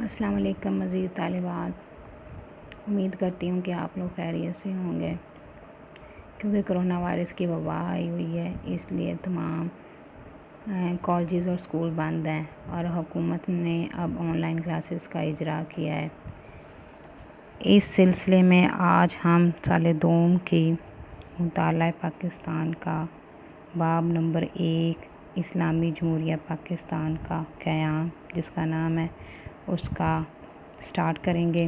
السلام علیکم مزید طالبات، امید کرتی ہوں کہ آپ لوگ خیریت سے ہوں گے۔ کیونکہ کرونا وائرس کی وبا آئی ہوئی ہے، اس لیے تمام کالجز اور اسکول بند ہیں اور حکومت نے اب آن لائن کلاسز کا اجرا کیا ہے۔ اس سلسلے میں آج ہم سال دوم کی مطالعہ پاکستان کا باب نمبر 1 اسلامی جمہوریہ پاکستان کا قیام، جس کا نام ہے، اس کا سٹارٹ کریں گے۔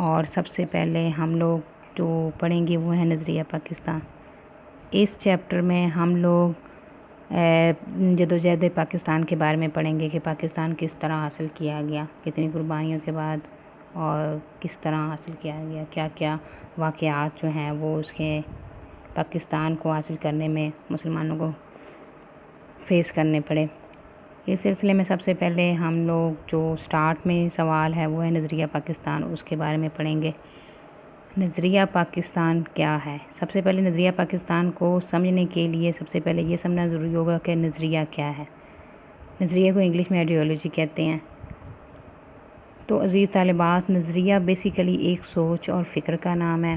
اور سب سے پہلے ہم لوگ جو پڑھیں گے وہ ہے نظریہ پاکستان۔ اس چیپٹر میں ہم لوگ جدوجہد پاکستان کے بارے میں پڑھیں گے کہ پاکستان کس طرح حاصل کیا گیا، کتنی قربانیوں کے بعد، اور کس طرح حاصل کیا گیا، کیا کیا واقعات جو ہیں وہ اس کے پاکستان کو حاصل کرنے میں مسلمانوں کو فیس کرنے پڑے۔ اس سلسلے میں سب سے پہلے ہم لوگ جو سٹارٹ میں سوال ہے وہ ہے نظریہ پاکستان، اس کے بارے میں پڑھیں گے۔ نظریہ پاکستان کیا ہے؟ سب سے پہلے نظریہ پاکستان کو سمجھنے کے لیے سب سے پہلے یہ سمجھنا ضروری ہوگا کہ نظریہ کیا ہے۔ نظریہ کو انگلش میں آئیڈیالوجی کہتے ہیں۔ تو عزیز طالبات، نظریہ بیسیکلی ایک سوچ اور فکر کا نام ہے۔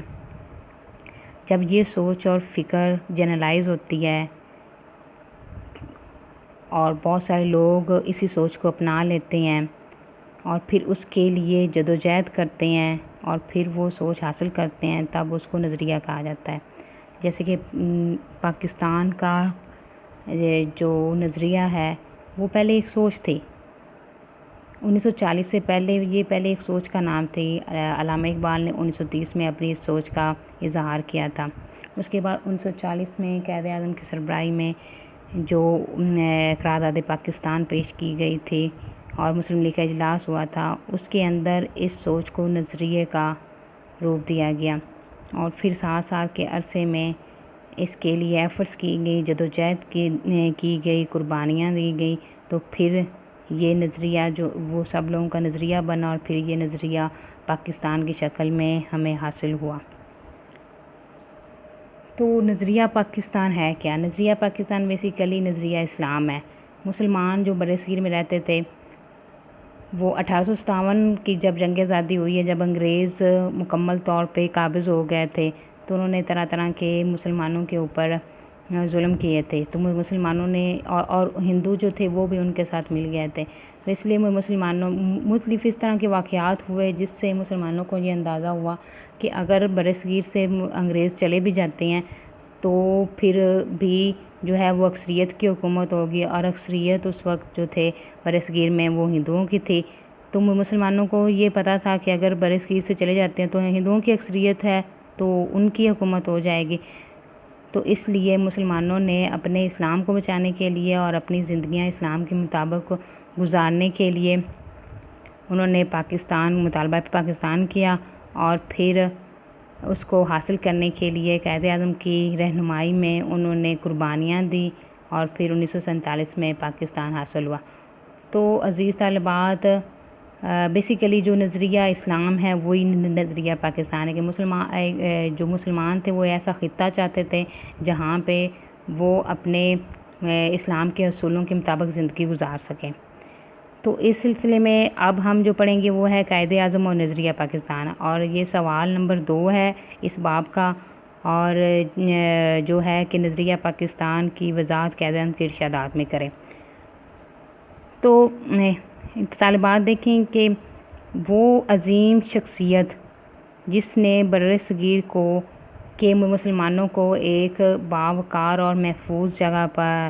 جب یہ سوچ اور فکر جنرلائز ہوتی ہے اور بہت سارے لوگ اسی سوچ کو اپنا لیتے ہیں اور پھر اس کے لیے جدوجہد کرتے ہیں اور پھر وہ سوچ حاصل کرتے ہیں، تب اس کو نظریہ کہا جاتا ہے۔ جیسے کہ پاکستان کا جو نظریہ ہے وہ پہلے ایک سوچ تھی۔ 1940 سے پہلے یہ پہلے ایک سوچ کا نام تھی۔ علامہ اقبال نے 1930 میں اپنی اس سوچ کا اظہار کیا تھا۔ اس کے بعد 1940 میں قائد اعظم کی سربراہی میں جو قرارداد پاکستان پیش کی گئی تھی اور مسلم لیگ کا اجلاس ہوا تھا، اس کے اندر اس سوچ کو نظریے کا روپ دیا گیا اور پھر 7 سال کے عرصے میں اس کے لیے ایفرٹس کی گئی، جدوجہد کی گئی، قربانیاں دی گئی، تو پھر یہ نظریہ جو وہ سب لوگوں کا نظریہ بنا اور پھر یہ نظریہ پاکستان کی شکل میں ہمیں حاصل ہوا۔ تو نظریہ پاکستان ہے کیا؟ نظریہ پاکستان بیسیکلی نظریہ اسلام ہے۔ مسلمان جو برصغیر میں رہتے تھے، وہ 1857 کی جب جنگ آزادی ہوئی ہے، جب انگریز مکمل طور پہ قابض ہو گئے تھے، تو انہوں نے طرح طرح کے مسلمانوں کے اوپر ظلم کیے تھے، تو مسلمانوں نے اور ہندو جو تھے وہ بھی ان کے ساتھ مل گئے تھے، تو اس لیے مسلمانوں مختلف اس طرح کے واقعات ہوئے جس سے مسلمانوں کو یہ اندازہ ہوا کہ اگر برصغیر سے انگریز چلے بھی جاتے ہیں تو پھر بھی جو ہے وہ اکثریت کی حکومت ہوگی، اور اکثریت اس وقت جو تھے برصغیر میں وہ ہندوؤں کی تھی۔ تو مسلمانوں کو یہ پتہ تھا کہ اگر برصغیر سے چلے جاتے ہیں تو ہندوؤں کی اکثریت ہے تو ان کی حکومت ہو جائے گی، تو اس لیے مسلمانوں نے اپنے اسلام کو بچانے کے لیے اور اپنی زندگیاں اسلام کے مطابق گزارنے کے لیے انہوں نے مطالبہ پاکستان کیا، اور پھر اس کو حاصل کرنے کے لیے قائد اعظم کی رہنمائی میں انہوں نے قربانیاں دی اور پھر 1947 میں پاکستان حاصل ہوا۔ تو عزیز طالبات، بیسیکلی جو نظریہ اسلام ہے وہی نظریہ پاکستان ہے کہ جو مسلمان تھے وہ ایسا خطہ چاہتے تھے جہاں پہ وہ اپنے اسلام کے اصولوں کے مطابق زندگی گزار سکیں۔ تو اس سلسلے میں اب ہم جو پڑھیں گے وہ ہے قائد اعظم اور نظریہ پاکستان، اور یہ سوال نمبر 2 ہے اس باب کا، اور جو ہے کہ نظریہ پاکستان کی وضاحت قائد اعظم کے ارشادات میں کریں۔ تو طالبات دیکھیں کہ وہ عظیم شخصیت جس نے برصغیر کے مسلمانوں کو ایک باوقار اور محفوظ جگہ پر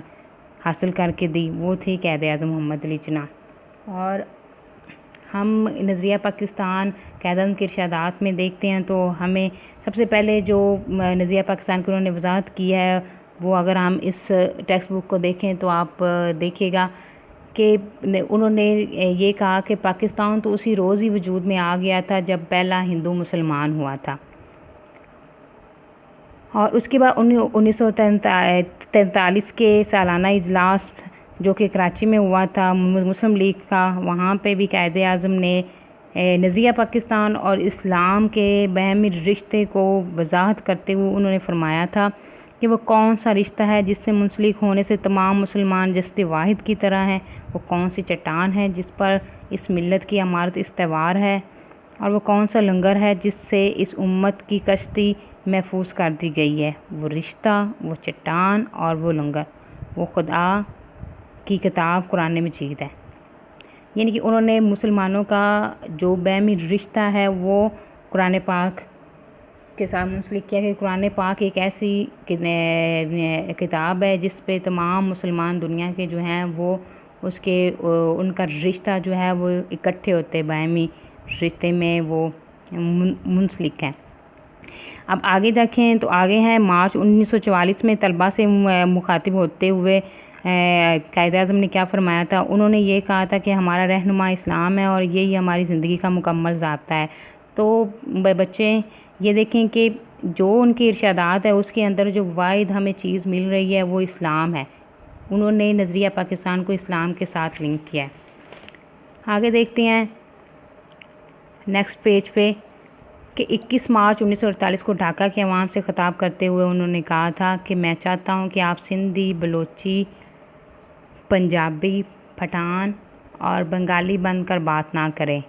حاصل کر کے دی، وہ تھی قائد اعظم محمد علی جناح۔ اور ہم نظریہ پاکستان قائد اعظم کے ارشادات میں دیکھتے ہیں تو ہمیں سب سے پہلے جو نظریہ پاکستان کی انہوں نے وضاحت کی ہے وہ اگر ہم اس ٹیکسٹ بک کو دیکھیں تو آپ دیکھیے گا کہ انہوں نے یہ کہا کہ پاکستان تو اسی روز ہی وجود میں آ گیا تھا جب پہلا ہندو مسلمان ہوا تھا، اور اس کے بعد 1943 کے سالانہ اجلاس جو کہ کراچی میں ہوا تھا مسلم لیگ کا، وہاں پہ بھی قائد اعظم نے نظریہ پاکستان اور اسلام کے باہمی رشتے کو وضاحت کرتے ہوئے انہوں نے فرمایا تھا کہ وہ کون سا رشتہ ہے جس سے منسلک ہونے سے تمام مسلمان جسد واحد کی طرح ہیں، وہ کون سی چٹان ہے جس پر اس ملت کی عمارت استوار ہے، اور وہ کون سا لنگر ہے جس سے اس امت کی کشتی محفوظ کر دی گئی ہے۔ وہ رشتہ، وہ چٹان اور وہ لنگر، وہ خدا کی کتاب قرآن مجید ہے۔ یعنی کہ انہوں نے مسلمانوں کا جو باہمی رشتہ ہے وہ قرآن پاک کے ساتھ منسلک کیا کہ قرآن پاک ایک ایسی کتاب ہے جس پہ تمام مسلمان دنیا کے جو ہیں وہ ان کا رشتہ جو ہے وہ اکٹھے ہوتے باہمی رشتے میں وہ منسلک ہیں۔ اب آگے دیکھیں تو آگے ہیں مارچ 1944 میں طلباء سے مخاطب ہوتے ہوئے قائد اعظم نے کیا فرمایا تھا۔ انہوں نے یہ کہا تھا کہ ہمارا رہنما اسلام ہے اور یہی ہماری زندگی کا مکمل ضابطہ ہے۔ تو بچے یہ دیکھیں کہ جو ان کی ارشادات ہے اس کے اندر جو واحد ہمیں چیز مل رہی ہے وہ اسلام ہے۔ انہوں نے نظریہ پاکستان کو اسلام کے ساتھ لنک کیا ہے۔ آگے دیکھتے ہیں نیکسٹ پیج پہ کہ 21 مارچ 1948 کو ڈھاکہ کے عوام سے خطاب کرتے ہوئے انہوں نے کہا تھا کہ میں چاہتا ہوں کہ آپ سندھی، بلوچی، پنجابی، پٹھان اور بنگالی بن کر بات نہ کریں،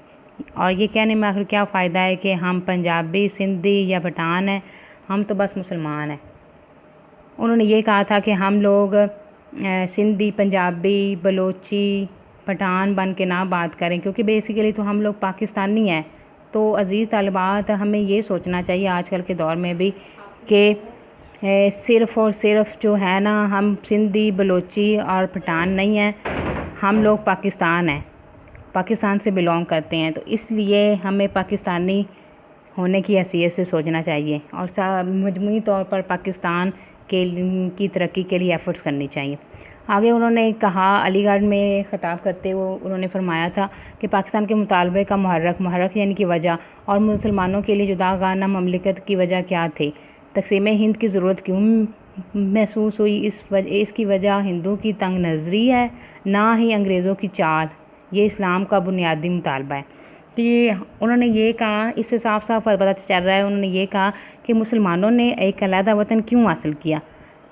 اور یہ کہنے میں آخر کیا فائدہ ہے کہ ہم پنجابی، سندھی یا پٹھان ہیں، ہم تو بس مسلمان ہیں۔ انہوں نے یہ کہا تھا کہ ہم لوگ سندھی، پنجابی، بلوچی، پٹھان بن کے نہ بات کریں، کیونکہ بیسیکلی تو ہم لوگ پاکستانی ہیں۔ تو عزیز طالبات، ہمیں یہ سوچنا چاہیے آج کل کے دور میں بھی کہ صرف اور صرف جو ہے نا ہم سندھی، بلوچی اور پٹھان نہیں ہیں، ہم لوگ پاکستان ہیں، پاکستان سے بلونگ کرتے ہیں۔ تو اس لیے ہمیں پاکستانی ہونے کی حیثیت سے سوچنا چاہیے اور مجموعی طور پر پاکستان کی ترقی کے لیے ایفرٹس کرنی چاہیے۔ آگے انہوں نے کہا، علی گڑھ میں خطاب کرتے ہوئے انہوں نے فرمایا تھا کہ پاکستان کے مطالبے کا محرک یعنی کہ وجہ اور مسلمانوں کے لیے جداگانہ مملکت کی وجہ کیا تھی، تقسیم ہند کی ضرورت کیوں محسوس ہوئی، اس کی وجہ ہندوؤں کی تنگ نظری ہے، نہ ہی انگریزوں کی چال، یہ اسلام کا بنیادی مطالبہ ہے۔ تو یہ انہوں نے یہ کہا، اس سے صاف صاف پتہ چل رہا ہے، انہوں نے یہ کہا کہ مسلمانوں نے ایک علیحدہ وطن کیوں حاصل کیا،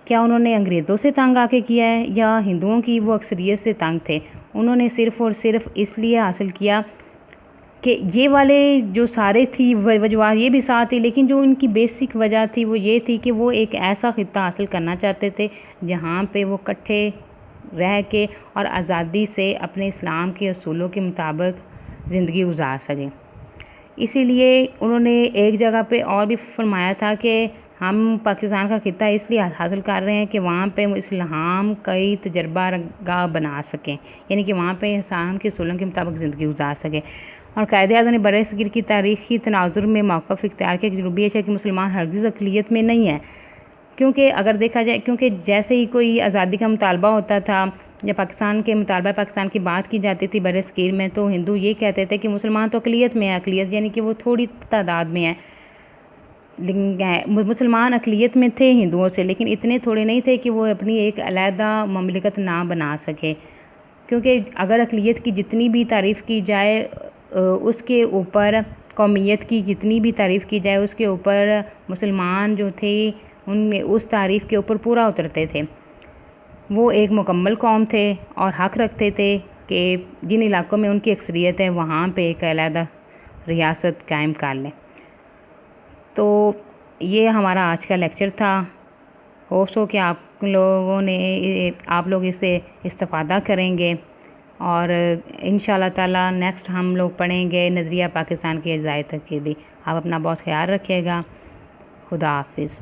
کیا انہوں نے انگریزوں سے تنگ آ کے کیا ہے یا ہندوؤں کی وہ اکثریت سے تنگ تھے؟ انہوں نے صرف اور صرف اس لیے حاصل کیا کہ یہ والے جو سارے تھی وجوہات یہ بھی ساتھ تھی، لیکن جو ان کی بیسک وجہ تھی وہ یہ تھی کہ وہ ایک ایسا خطہ حاصل کرنا چاہتے تھے جہاں پہ وہ اکٹھے رہ کے اور آزادی سے اپنے اسلام کے اصولوں کے مطابق زندگی گزار سکیں۔ اسی لیے انہوں نے ایک جگہ پہ اور بھی فرمایا تھا کہ ہم پاکستان کا خطہ اس لیے حاصل کر رہے ہیں کہ وہاں پہ اسلام کئی تجربہ گاہ بنا سکیں، یعنی کہ وہاں پہ اسلام کے اصولوں کے مطابق زندگی گزار سکیں۔ اور قائد اعظم نے برِ صغیر کی تاریخی تناظر میں موقف اختیار کیا کہ جنوبی ایشیا کے مسلمان ہرگز اقلیت میں نہیں ہیں، کیونکہ اگر دیکھا جائے کیونکہ جیسے ہی کوئی آزادی کا مطالبہ ہوتا تھا یا پاکستان کے مطالبہ پاکستان کی بات کی جاتی تھی برِ صغیر میں، تو ہندو یہ کہتے تھے کہ مسلمان تو اقلیت میں ہیں، اقلیت یعنی کہ وہ تھوڑی تعداد میں ہیں، مسلمان اقلیت میں تھے ہندوؤں سے، لیکن اتنے تھوڑے نہیں تھے کہ وہ اپنی ایک علیحدہ مملکت نہ بنا سکے، کیونکہ اگر اقلیت کی جتنی بھی تعریف کی جائے اس کے اوپر، قومیت کی جتنی بھی تعریف کی جائے اس کے اوپر مسلمان جو تھے ان میں اس تعریف کے اوپر پورا اترتے تھے۔ وہ ایک مکمل قوم تھے اور حق رکھتے تھے کہ جن علاقوں میں ان کی اکثریت ہے وہاں پہ ایک علیحدہ ریاست قائم کر لیں۔ تو یہ ہمارا آج کا لیکچر تھا، ہوپس ہو کہ آپ لوگ اس سے استفادہ کریں گے، اور انشاءاللہ تعالی نیکسٹ ہم لوگ پڑھیں گے نظریہ پاکستان کے اجزائے ترکیبی۔ آپ اپنا بہت خیال رکھیے گا، خدا حافظ۔